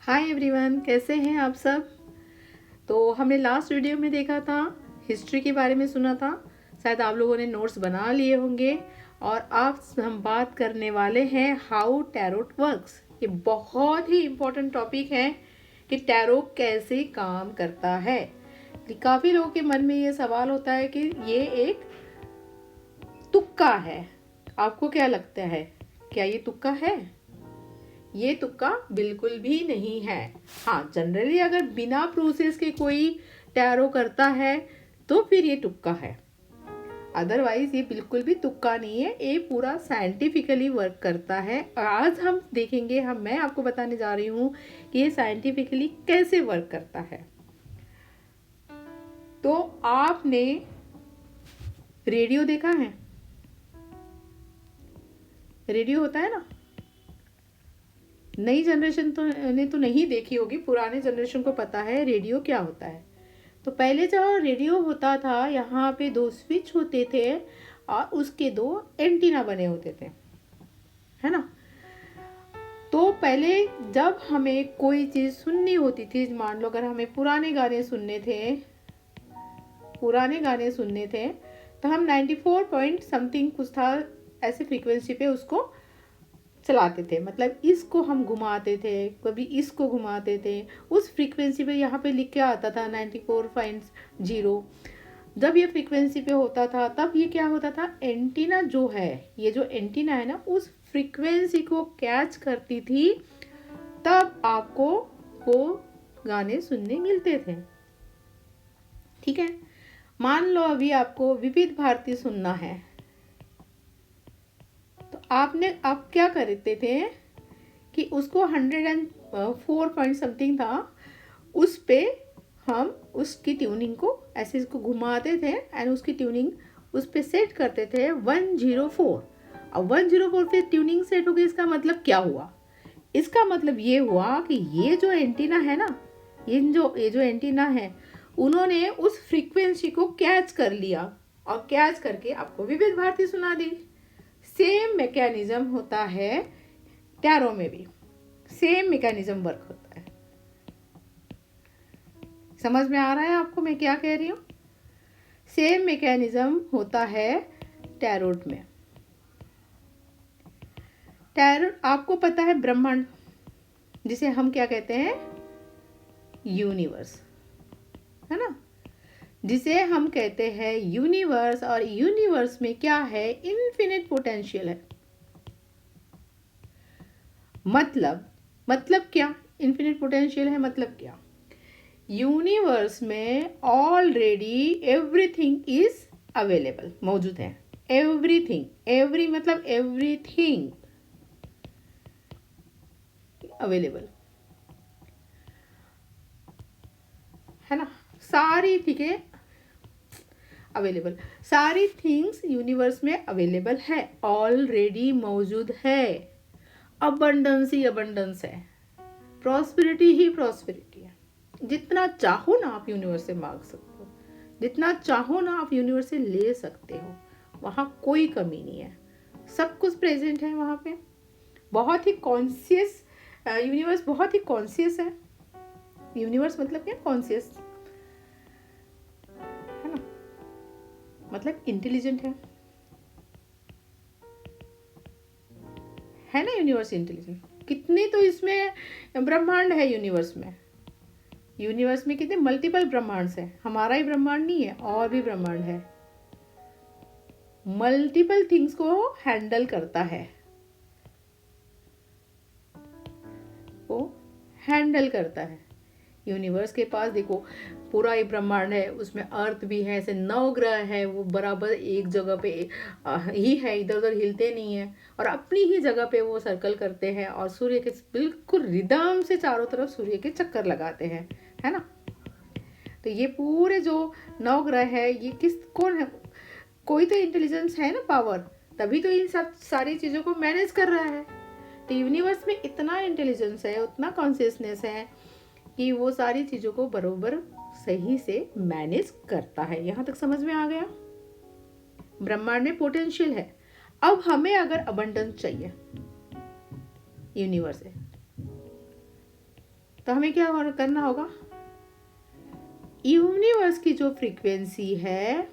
Hi everyone, कैसे हैं आप सब। तो हमने लास्ट वीडियो में देखा था, हिस्ट्री के बारे में सुना था। शायद आप लोगों ने नोट्स बना लिए होंगे। और आज हम बात करने वाले हैं हाउ टैरोट वर्क्स। ये बहुत ही इम्पोर्टेंट टॉपिक है कि टैरो कैसे काम करता है। काफ़ी लोगों के मन में ये सवाल होता है कि ये एक तुक्का है। आपको क्या लगता है, क्या ये तुक्का है? ये तुक्का बिल्कुल भी नहीं है। हाँ, जनरली अगर बिना प्रोसेस के कोई टैरो करता है तो फिर ये तुक्का है। अदरवाइज ये बिल्कुल भी तुक्का नहीं है, ये पूरा साइंटिफिकली वर्क करता है। आज हम देखेंगे, मैं आपको बताने जा रही हूँ कि ये साइंटिफिकली कैसे वर्क करता है। तो आपने रेडियो देखा है? रेडियो होता है ना। नई जनरेशन ने तो नहीं देखी होगी, पुराने जनरेशन को पता है रेडियो क्या होता है। तो पहले जो रेडियो होता था, यहाँ पे 2 स्विच होते थे और उसके 2 एंटीना बने होते थे, है ना। तो पहले जब हमें कोई चीज़ सुननी होती थी, मान लो अगर हमें पुराने गाने सुनने थे तो हम 94 पॉइंट समथिंग कुछ था ऐसे फ्रीक्वेंसी पे उसको चलाते थे। मतलब इसको हम घुमाते थे, कभी इसको घुमाते थे, उस फ्रीक्वेंसी पे यहाँ पे लिख के आता था 94.0। जब ये फ्रीक्वेंसी पे होता था तब ये क्या होता था, एंटीना जो है, ये जो एंटीना है ना, उस फ्रीक्वेंसी को कैच करती थी, तब आपको वो गाने सुनने मिलते थे। ठीक है, मान लो अभी आपको विविध भारती सुनना है, तो आप क्या करते थे कि उसको 104 पॉइंट समथिंग था, उस पे हम उसकी ट्यूनिंग को ऐसे इसको घुमाते थे एंड उसकी ट्यूनिंग उस पे सेट करते थे 104। अब 104 पे ट्यूनिंग सेट हो गई। इसका मतलब क्या हुआ? इसका मतलब ये हुआ कि ये जो एंटीना है ना, ये जो एंटीना है, उन्होंने उस फ्रीक्वेंसी को कैच कर लिया और कैच करके आपको विविध भारती सुना दी। सेम मैकेनिज्म होता है टैरो में भी, सेम मैकेनिज्म वर्क होता है। समझ में आ रहा है आपको मैं क्या कह रही हूँ? सेम मैकेनिज्म होता है टैरोट में। टैरोट, आपको पता है ब्रह्मांड, जिसे हम क्या कहते हैं, यूनिवर्स, है ना, जिसे हम कहते हैं यूनिवर्स। और यूनिवर्स में क्या है, इनफिनिट पोटेंशियल है। मतलब क्या इनफिनिट पोटेंशियल है, मतलब क्या? यूनिवर्स में ऑलरेडी एवरीथिंग इज अवेलेबल, मौजूद है। एवरीथिंग, एवरी मतलब एवरीथिंग अवेलेबल है ना। सारी चीजें अवेलेबल, सारी थिंग्स यूनिवर्स में अवेलेबल है, ऑलरेडी मौजूद है। अबंडेंस ही अबंडेंस है, प्रॉस्पेरिटी ही प्रॉस्पेरिटी है। जितना चाहो ना आप यूनिवर्स से मांग सकते हो, जितना चाहो ना आप यूनिवर्स से ले सकते हो। वहाँ कोई कमी नहीं है, सब कुछ प्रेजेंट है वहाँ पे। बहुत ही कॉन्शियस यूनिवर्स, बहुत ही कॉन्शियस है। यूनिवर्स मतलब क्या, कॉन्शियस है ना, मतलब इंटेलिजेंट है ना। यूनिवर्स इंटेलिजेंट, कितने तो इसमें ब्रह्मांड है यूनिवर्स में। यूनिवर्स में कितने मल्टीपल ब्रह्मांड्स हैं। हमारा ही ब्रह्मांड नहीं है, और भी ब्रह्मांड है। मल्टीपल थिंग्स को हैंडल करता है, वो हैंडल करता है। यूनिवर्स के पास देखो, पूरा एक ब्रह्मांड है, उसमें अर्थ भी है, ऐसे 9 ग्रह है, वो बराबर एक जगह पे ही है, इधर उधर हिलते नहीं है, और अपनी ही जगह पे वो सर्कल करते हैं, और सूर्य के बिल्कुल रिदम से चारों तरफ सूर्य के चक्कर लगाते हैं, है ना। तो ये पूरे जो 9 ग्रह है, ये कौन है? कोई तो इंटेलिजेंस है ना, पावर, तभी तो इन सब सारी चीज़ों को मैनेज कर रहा है। तो यूनिवर्स में इतना इंटेलिजेंस है, उतना कॉन्शियसनेस है कि वो सारी चीज़ों को बरोबर सही से मैनेज करता है। यहाँ तक समझ में आ गया? ब्रह्मांड में पोटेंशियल है। अब हमें अगर अबंडेंस चाहिए यूनिवर्स से, तो हमें क्या करना होगा, यूनिवर्स की जो फ्रीक्वेंसी है,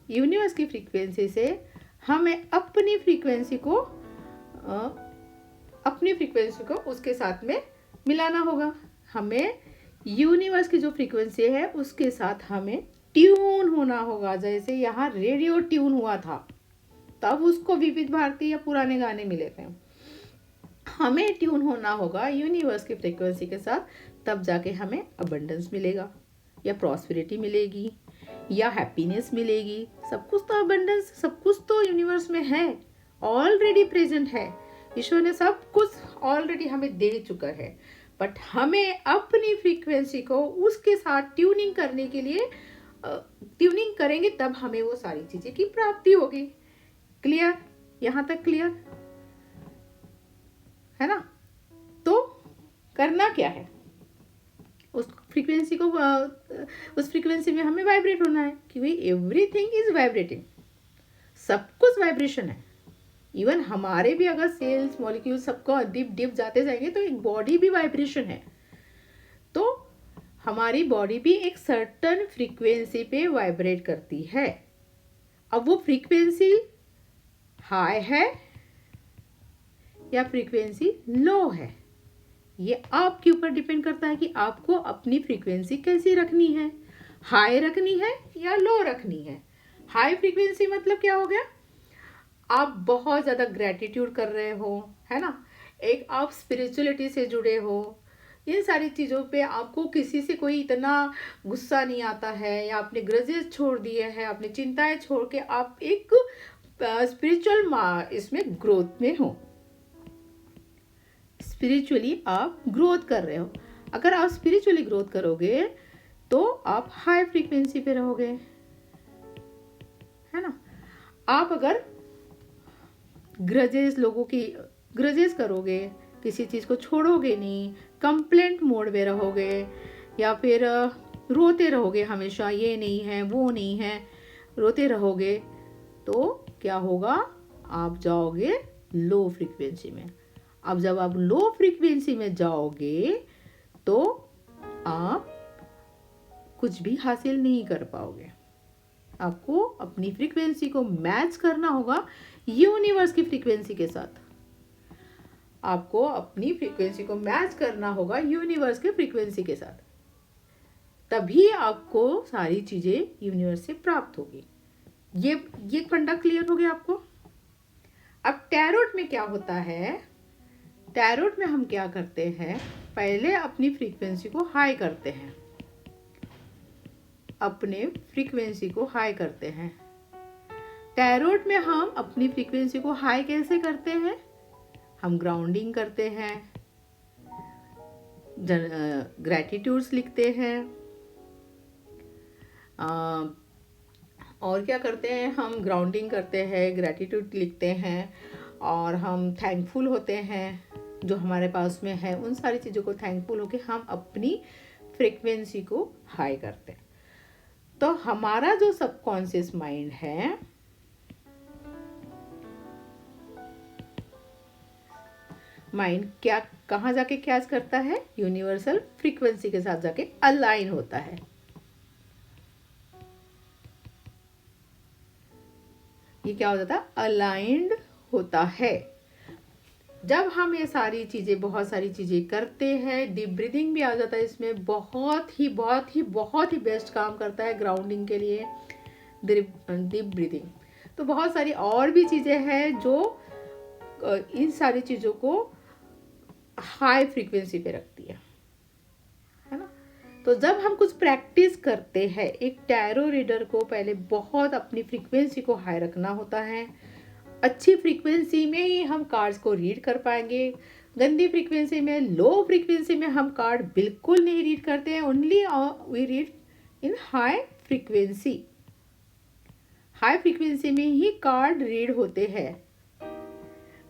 यूनिवर्स की फ्रीक्वेंसी से हमें अपनी फ्रीक्वेंसी को उसके साथ में मिलाना होगा। हमें यूनिवर्स की जो फ्रीक्वेंसी है उसके साथ हमें ट्यून होना होगा। जैसे यहाँ रेडियो ट्यून हुआ था, तब उसको विविध भारती या पुराने गाने मिले थे। हमें ट्यून होना होगा यूनिवर्स की फ्रीक्वेंसी के साथ, तब जाके हमें अबंडेंस मिलेगा, या प्रॉस्पेरिटी मिलेगी, या हैप्पीनेस मिलेगी। सब कुछ तो अबंडेंस, सब कुछ तो यूनिवर्स में है, ऑलरेडी प्रेजेंट है। ईश्वर ने सब कुछ ऑलरेडी हमें दे चुका है, बट हमें अपनी फ्रीक्वेंसी को उसके साथ ट्यूनिंग करने के लिए ट्यूनिंग करेंगे, तब हमें वो सारी चीजें की प्राप्ति होगी। क्लियर? यहाँ तक क्लियर है ना? तो करना क्या है, उस फ्रीक्वेंसी में हमें वाइब्रेट होना है, क्योंकि एवरीथिंग इज वाइब्रेटिंग, सब कुछ वाइब्रेशन है। इवन हमारे भी अगर सेल्स मॉलिक्यूल सबको डिप जाते जाएंगे तो एक बॉडी भी वाइब्रेशन है। तो हमारी बॉडी भी एक सर्टन फ्रीक्वेंसी पे वाइब्रेट करती है। अब वो फ्रीक्वेंसी हाई है या फ्रीक्वेंसी लो है, ये आपके ऊपर डिपेंड करता है कि आपको अपनी फ्रीक्वेंसी कैसी रखनी है, हाई रखनी है या लो रखनी है। हाई फ्रीक्वेंसी मतलब क्या हो गया, आप बहुत ज्यादा ग्रेटिट्यूड कर रहे हो, है ना, एक आप स्पिरिचुअलिटी से जुड़े हो, इन सारी चीज़ों पे आपको किसी से कोई इतना गुस्सा नहीं आता है, या आपने ग्रजेस छोड़ दिए हैं, आपने चिंताएं छोड़ के आप एक स्पिरिचुअल इसमें ग्रोथ में हो, स्पिरिचुअली आप ग्रोथ कर रहे हो। अगर आप स्पिरिचुअली ग्रोथ करोगे तो आप हाई फ्रीक्वेंसी पे रहोगे, है ना। आप अगर ग्रजेस करोगे, किसी चीज को छोड़ोगे नहीं, कंप्लेंट मोड में रहोगे, या फिर रोते रहोगे हमेशा, ये नहीं है वो नहीं है, रोते रहोगे, तो क्या होगा, आप जाओगे लो फ्रीक्वेंसी में। अब जब आप लो फ्रीक्वेंसी में जाओगे तो आप कुछ भी हासिल नहीं कर पाओगे। आपको अपनी फ्रीक्वेंसी को मैच करना होगा यूनिवर्स की फ्रीक्वेंसी के साथ। आपको अपनी फ्रीक्वेंसी को मैच करना होगा यूनिवर्स के फ्रीक्वेंसी के साथ, तभी आपको सारी चीजें यूनिवर्स से प्राप्त होगी। ये फंडा क्लियर हो गया आपको। अब टैरोट में क्या होता है, टैरोट में हम क्या करते हैं, पहले अपनी फ्रीक्वेंसी को हाई करते हैं, अपने फ्रीक्वेंसी को हाई करते हैं। टैरोट में हम अपनी फ्रीक्वेंसी को हाई कैसे करते हैं, हम ग्राउंडिंग करते हैं, ग्रैटिट्यूड्स लिखते हैं, और क्या करते हैं, हम ग्राउंडिंग करते हैं, ग्रैटिट्यूड लिखते हैं, और हम थैंकफुल होते हैं जो हमारे पास में है, उन सारी चीज़ों को थैंकफुल होके हम अपनी फ्रीक्वेंसी को हाई करते हैं। तो हमारा जो सबकॉन्शियस माइंड है, माइंड क्या कहाँ जाके कैच करता है, यूनिवर्सल फ्रीक्वेंसी के साथ जाके अलाइन होता है। ये क्या हो जाता है, अलाइंड होता है। जब हम ये सारी चीजें, बहुत सारी चीजें करते हैं, डीप ब्रीदिंग भी आ जाता है इसमें, बहुत ही बेस्ट काम करता है ग्राउंडिंग के लिए डीप ब्रीदिंग। तो बहुत सारी और भी चीजें हैं जो इन सारी चीजों को हाई फ्रीक्वेंसी पे रखती है ना। तो जब हम कुछ प्रैक्टिस करते हैं, एक टैरो रीडर को पहले बहुत अपनी फ्रीक्वेंसी को हाई रखना होता है। अच्छी फ्रीक्वेंसी में ही हम कार्ड्स को रीड कर पाएंगे। गंदी फ्रीक्वेंसी में, लो फ्रीक्वेंसी में हम कार्ड बिल्कुल नहीं रीड करते हैं। Only we read in high frequency. High frequency में ही कार्ड रीड होते हैं।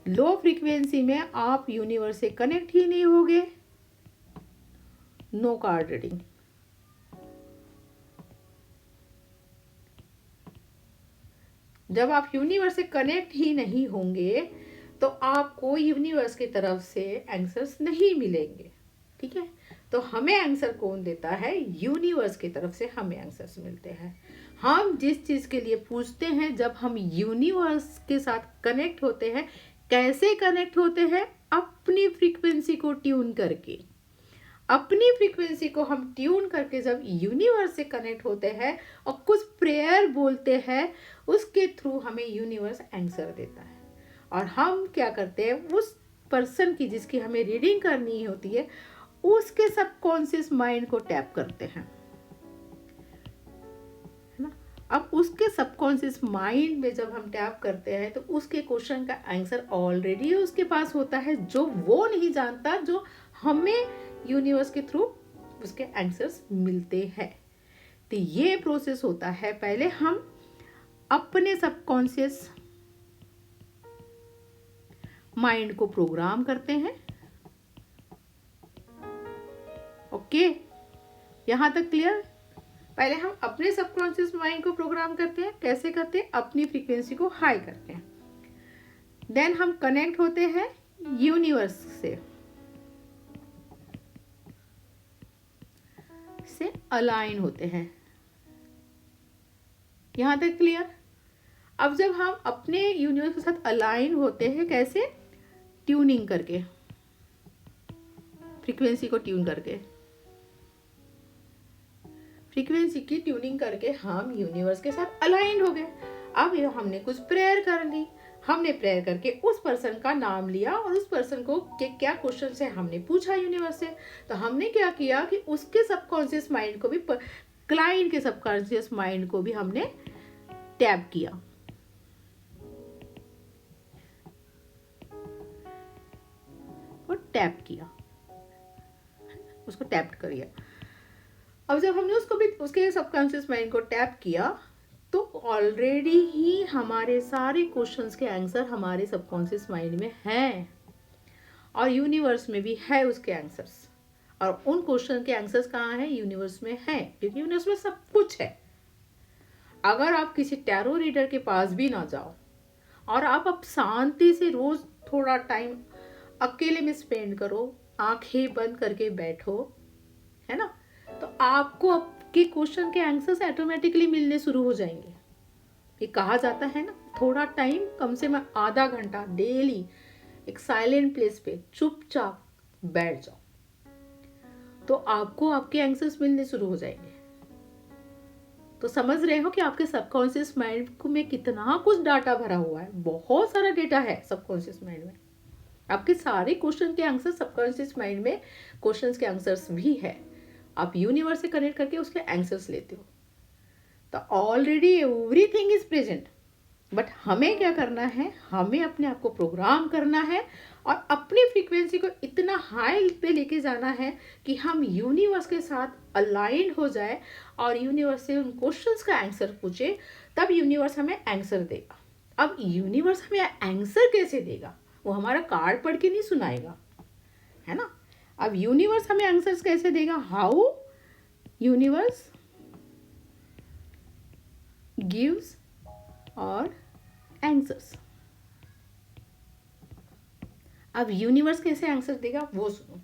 लो फ्रीक्वेंसी में आप यूनिवर्स से कनेक्ट ही नहीं होगे, नो कार्ड रीडिंग। जब आप यूनिवर्स से कनेक्ट ही नहीं होंगे तो आपको यूनिवर्स की तरफ से आंसर्स नहीं मिलेंगे, ठीक है। तो हमें आंसर कौन देता है? यूनिवर्स की तरफ से हमें आंसर्स मिलते हैं। हम जिस चीज के लिए पूछते हैं, जब हम यूनिवर्स के साथ कनेक्ट होते हैं, कैसे कनेक्ट होते हैं? अपनी फ्रीक्वेंसी को ट्यून करके। अपनी फ्रीक्वेंसी को हम ट्यून करके जब यूनिवर्स से कनेक्ट होते हैं और कुछ प्रेयर बोलते हैं, उसके थ्रू हमें यूनिवर्स आंसर देता है। और हम क्या करते हैं, उस पर्सन की जिसकी हमें रीडिंग करनी होती है, उसके सबकॉन्शियस माइंड को टैप करते हैं, है ना। अब उसके सबकॉन्शियस माइंड में जब हम टैप करते हैं तो उसके क्वेश्चन का आंसर ऑलरेडी उसके पास होता है, जो वो नहीं जानता, जो हमें यूनिवर्स के थ्रू उसके आंसर्स मिलते हैं। तो ये प्रोसेस होता है, पहले हम अपने सबकॉन्शियस माइंड को प्रोग्राम करते हैं। ओके, यहां तक क्लियर? पहले हम अपने सबकॉन्शियस माइंड को प्रोग्राम करते हैं। कैसे करते हैं? अपनी फ्रीक्वेंसी को हाई करते हैं। देन हम कनेक्ट होते हैं यूनिवर्स से अलाइन होते हैं। यहां तक क्लियर? अब जब हम अपने यूनिवर्स के साथ अलाइन होते हैं, कैसे? ट्यूनिंग करके, फ्रीक्वेंसी को ट्यून करके, फ्रीक्वेंसी की ट्यूनिंग करके हम यूनिवर्स के साथ अलाइन हो गए। अब ये हमने कुछ प्रेयर कर ली, हमने प्रेयर करके उस पर्सन का नाम लिया और उस पर्सन को क्या क्वेश्चन से हमने पूछा यूनिवर्स से। तो हमने क्या किया कि उसके सबकॉन्शियस माइंड को भी, क्लाइंट के सबकॉन्शियस माइंड को भी हमने टैप किया। और टैप किया, उसको टैप करिए। अब जब हमने उसको भी, उसके सबकॉन्शियस माइंड को टैप किया, तो ऑलरेडी ही हमारे सारे क्वेश्चंस के आंसर हमारे सबकॉन्शियस माइंड में हैं और यूनिवर्स में भी है उसके आंसर्स। और उन क्वेश्चन के आंसर्स कहाँ हैं? यूनिवर्स में है, क्योंकि यूनिवर्स में सब कुछ है। अगर आप किसी टैरो रीडर के पास भी ना जाओ और आप शांति से रोज थोड़ा टाइम अकेले में स्पेंड करो, आंखें बंद करके बैठो, है ना, तो आपको आपके क्वेश्चन के आंसर्स ऑटोमेटिकली मिलने शुरू हो जाएंगे। ये कहा जाता है ना, थोड़ा टाइम, कम से कम आधा घंटा डेली एक साइलेंट प्लेस पे चुपचाप बैठ जाओ, तो आपको आपके आंसर्स मिलने शुरू हो जाएंगे। तो समझ रहे हो कि आपके सबकॉन्शियस माइंड में कितना कुछ डाटा भरा हुआ है। बहुत सारा डेटा है सबकॉन्शियस माइंड में। आपके सारे क्वेश्चन के आंसर सबकॉन्शियस माइंड में, क्वेश्चंस के आंसर्स भी है। आप यूनिवर्स से कनेक्ट करके उसके आंसर्स लेते हो। तो already everything is present, but हमें क्या करना है? हमें अपने आप को प्रोग्राम करना है और अपनी फ्रीक्वेंसी को इतना हाई पे लेके जाना है कि हम यूनिवर्स के साथ अलाइंड हो जाए और यूनिवर्स से उन क्वेश्चंस का आंसर पूछे, तब यूनिवर्स हमें आंसर देगा। अब यूनिवर्स हमें आंसर कैसे देगा? वो हमारा कार्ड पढ़ के नहीं सुनाएगा, है ना। अब यूनिवर्स हमें आंसर्स कैसे देगा? हाउ यूनिवर्स गिव्स और आंसर्स। अब यूनिवर्स कैसे आंसर देगा वो सुनो।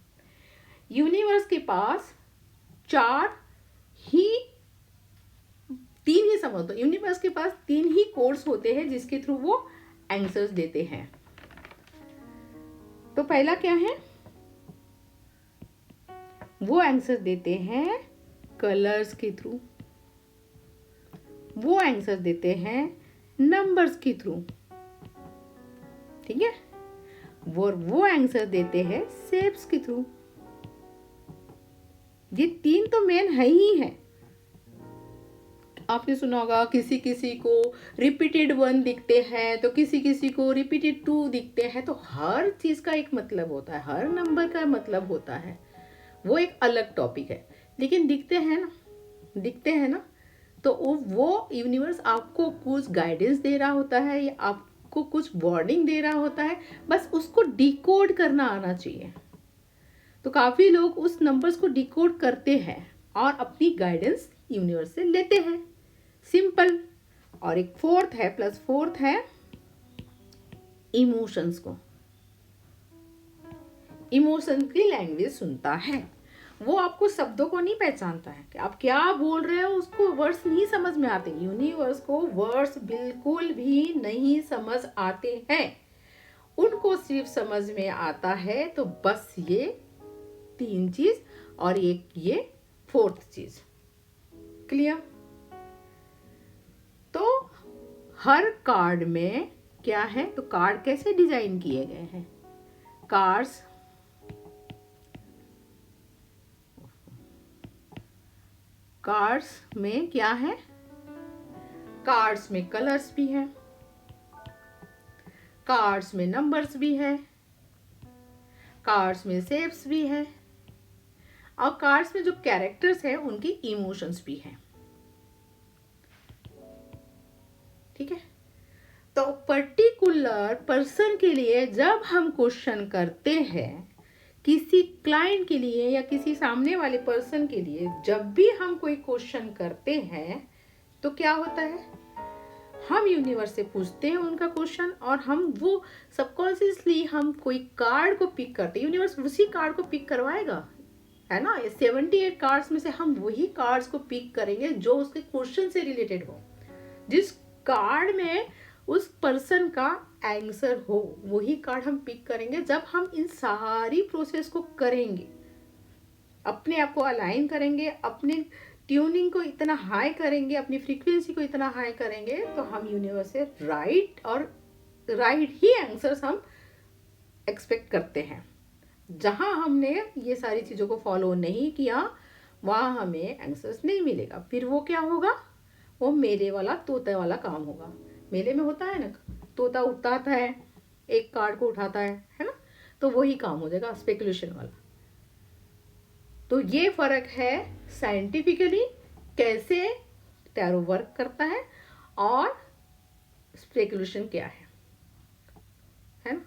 यूनिवर्स के पास तीन ही समझ दो, यूनिवर्स के पास 3 ही कोड्स होते हैं जिसके थ्रू वो आंसर्स देते हैं। तो पहला क्या है? वो आंसर देते हैं कलर्स के थ्रू, वो आंसर देते हैं नंबर्स के थ्रू, ठीक है। वो आंसर देते हैं शेप्स के थ्रू। ये 3 तो मेन है ही है। आपने सुना होगा किसी किसी को रिपीटेड 1 दिखते हैं, तो किसी किसी को रिपीटेड 2 दिखते हैं। तो हर चीज का एक मतलब होता है, हर नंबर का मतलब होता है। वो एक अलग टॉपिक है, लेकिन दिखते हैं ना, तो वो यूनिवर्स आपको कुछ गाइडेंस दे रहा होता है या आपको कुछ वार्निंग दे रहा होता है, बस उसको डिकोड करना आना चाहिए। तो काफी लोग उस नंबर्स को डिकोड करते हैं और अपनी गाइडेंस यूनिवर्स से लेते हैं, सिंपल। और एक +4 है इमोशंस को, इमोशन की लैंग्वेज सुनता है। वो आपको शब्दों को नहीं पहचानता है कि आप क्या बोल रहे हो, उसको वर्ड्स नहीं समझ में आते। यूनिवर्स को वर्ड्स बिल्कुल भी नहीं समझ आते हैं। उनको सिर्फ समझ में आता है तो बस ये 3 चीज और एक ये 4th चीज। क्लियर? तो हर कार्ड में क्या है, तो कार्ड कैसे डिजाइन किए गए हैं? कार्ड्स में क्या है? कार्ड्स में कलर्स भी है, कार्ड्स में नंबर्स भी है, कार्ड्स में शेप्स भी है, और कार्ड्स में जो कैरेक्टर्स है उनकी इमोशंस भी है। ठीक है? तो पर्टिकुलर पर्सन के लिए जब हम क्वेश्चन करते हैं, किसी क्लाइंट के लिए या किसी सामने वाले पर्सन के लिए जब भी हम कोई क्वेश्चन करते हैं तो क्या होता है, हम यूनिवर्स से पूछते हैं उनका क्वेश्चन और हम वो सबकॉन्शियसली हम कोई कार्ड को पिक करते हैं। यूनिवर्स उसी कार्ड को पिक करवाएगा, है ना। 78 कार्ड्स में से हम वही कार्ड्स को पिक करेंगे जो उसके क्वेश्चन से रिलेटेड हो, जिस कार्ड में उस पर्सन का आंसर हो, वही कार्ड हम पिक करेंगे। जब हम इन सारी प्रोसेस को करेंगे, अपने आप को अलाइन करेंगे, अपने ट्यूनिंग को इतना हाई करेंगे, अपनी फ्रीक्वेंसी को इतना हाई करेंगे, तो हम यूनिवर्स से राइट ही आंसर्स हम एक्सपेक्ट करते हैं। जहां हमने ये सारी चीजों को फॉलो नहीं किया वहां हमें आंसर्स नहीं मिलेगा। फिर वो क्या होगा, वो मेले वाला तोते वाला काम होगा। मेले में होता है ना, तोता उठाता है, एक कार्ड को उठाता है ना, तो वही काम हो जाएगा, स्पेकुलेशन वाला। तो ये फर्क है साइंटिफिकली कैसे टैरो वर्क करता है और स्पेकुलेशन क्या है ना।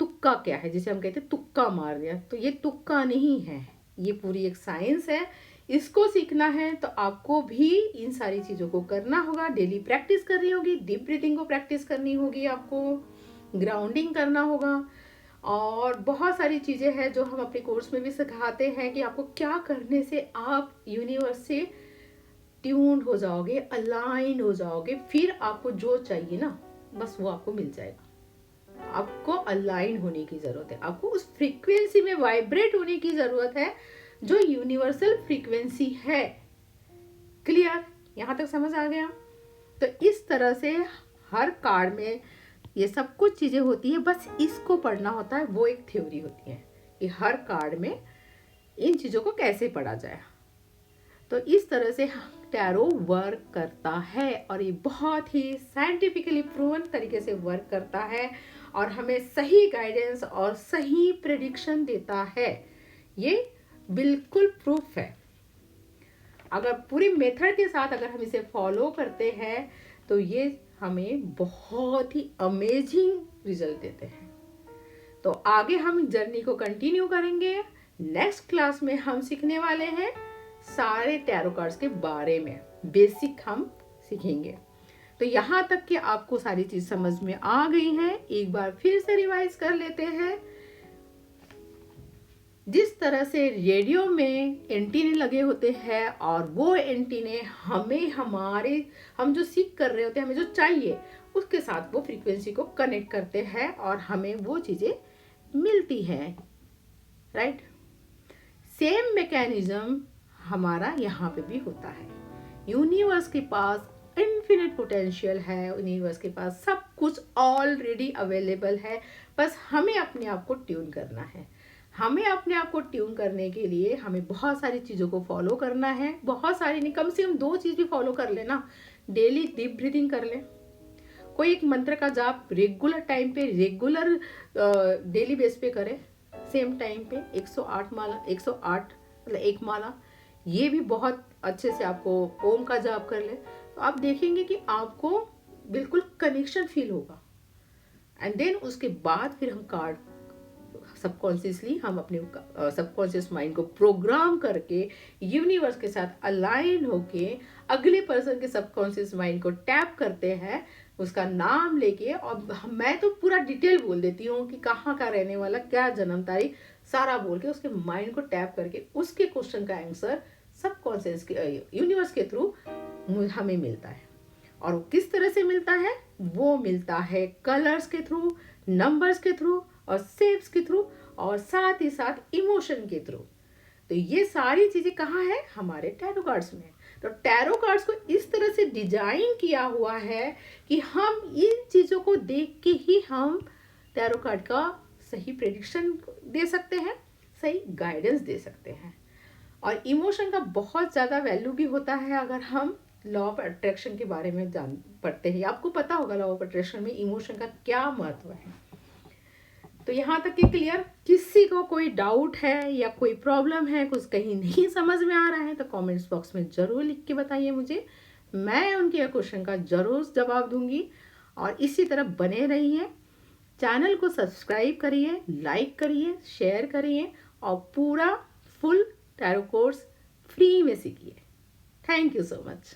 तुक्का क्या है, जिसे हम कहते हैं तुक्का मार दिया, तो ये तुक्का नहीं है, ये पूरी एक साइंस है। इसको सीखना है तो आपको भी इन सारी चीजों को करना होगा, डेली प्रैक्टिस करनी होगी, डीप ब्रीथिंग को प्रैक्टिस करनी होगी, आपको ग्राउंडिंग करना होगा, और बहुत सारी चीजें हैं जो हम अपने कोर्स में भी सिखाते हैं कि आपको क्या करने से आप यूनिवर्स से ट्यून्ड हो जाओगे, अलाइन हो जाओगे। फिर आपको जो चाहिए ना बस वो आपको मिल जाएगा। आपको अलाइन होने की जरूरत है, आपको उस फ्रीक्वेंसी में वाइब्रेट होने की जरूरत है जो यूनिवर्सल फ्रीक्वेंसी है। क्लियर? यहां तक समझ आ गया? तो इस तरह से हर कार्ड में ये सब कुछ चीजें होती है, बस इसको पढ़ना होता है। वो एक थ्योरी होती है कि हर कार्ड में इन चीजों को कैसे पढ़ा जाए। तो इस तरह से टैरो वर्क करता है और ये बहुत ही साइंटिफिकली प्रूवन तरीके से वर्क करता है और हमें सही गाइडेंस और सही प्रेडिक्शन देता है। ये बिल्कुल प्रूफ है। अगर पूरी मेथड के साथ अगर हम इसे फॉलो करते हैं तो ये हमें बहुत ही अमेजिंग रिजल्ट देते हैं। तो आगे हम जर्नी को कंटिन्यू करेंगे। नेक्स्ट क्लास में हम सीखने वाले हैं सारे टैरो कार्ड्स के बारे में, बेसिक हम सीखेंगे। तो यहाँ तक कि आपको सारी चीज समझ में आ गई है, एक बार फिर से रिवाइज कर लेते हैं। जिस तरह से रेडियो में एंटीने लगे होते हैं और वो एंटीने हमें हम जो सीख कर रहे होते हैं, हमें जो चाहिए उसके साथ वो फ्रीक्वेंसी को कनेक्ट करते हैं और हमें वो चीजें मिलती है, राइट। सेम मैकेनिज्म हमारा यहाँ पे भी होता है। यूनिवर्स के पास इन्फिनिट पोटेंशियल है, यूनिवर्स के पास सब कुछ ऑलरेडी अवेलेबल है, बस हमें अपने आप को ट्यून करना है। हमें अपने आप को ट्यून करने के लिए हमें बहुत सारी चीज़ों को फॉलो करना है। बहुत सारी नहीं, कम से कम 2 चीज़ भी फॉलो कर लेना। डेली डीप ब्रीथिंग कर ले, कोई एक मंत्र का जाप रेगुलर टाइम पे, रेगुलर डेली बेस पे करे, सेम टाइम पे 108 माला, 108 मतलब 1 माला, ये भी बहुत अच्छे से आपको ओम का जाप कर ले, तो आप देखेंगे कि आपको बिल्कुल कनेक्शन फील होगा। एंड देन उसके बाद फिर हम कार्ड सबकॉन्शियसली हम अपने सबकॉन्शियस माइंड को प्रोग्राम करके यूनिवर्स के साथ अलाइन होके अगले पर्सन के सबकॉन्शियस माइंड को टैप करते हैं, उसका नाम लेके, और मैं तो पूरा डिटेल बोल देती हूँ कि कहाँ का रहने वाला, क्या जन्म तारीख, सारा बोल के उसके माइंड को टैप करके उसके क्वेश्चन का आंसर सबकॉन्शियस के यूनिवर्स के थ्रू हमें मिलता है। और किस तरह से मिलता है? वो मिलता है कलर्स के थ्रू, नंबर्स के थ्रू और शेप्स के थ्रू, और साथ ही साथ इमोशन के थ्रू। तो ये सारी चीजें कहाँ है? हमारे टैरो कार्ड्स में। तो टैरो कार्ड्स को इस तरह से डिजाइन किया हुआ है कि हम इन चीजों को देख के ही हम टैरो कार्ड का सही प्रेडिक्शन दे सकते हैं, सही गाइडेंस दे सकते हैं। और इमोशन का बहुत ज़्यादा वैल्यू भी होता है अगर हम लॉ ऑफ अट्रैक्शन के बारे में जान पढ़ते हैं। आपको पता होगा लॉ ऑफ अट्रैक्शन में इमोशन का क्या महत्व है। तो यहाँ तक कि क्लियर? किसी को कोई डाउट है या कोई प्रॉब्लम है, कुछ कहीं नहीं समझ में आ रहा है, तो कमेंट्स बॉक्स में ज़रूर लिख के बताइए मुझे, मैं उनके क्वेश्चन का ज़रूर जवाब दूंगी। और इसी तरह बने रहिए, चैनल को सब्सक्राइब करिए, लाइक करिए, शेयर करिए, और पूरा फुल टैरो कोर्स फ्री में सीखिए। Thank you so much.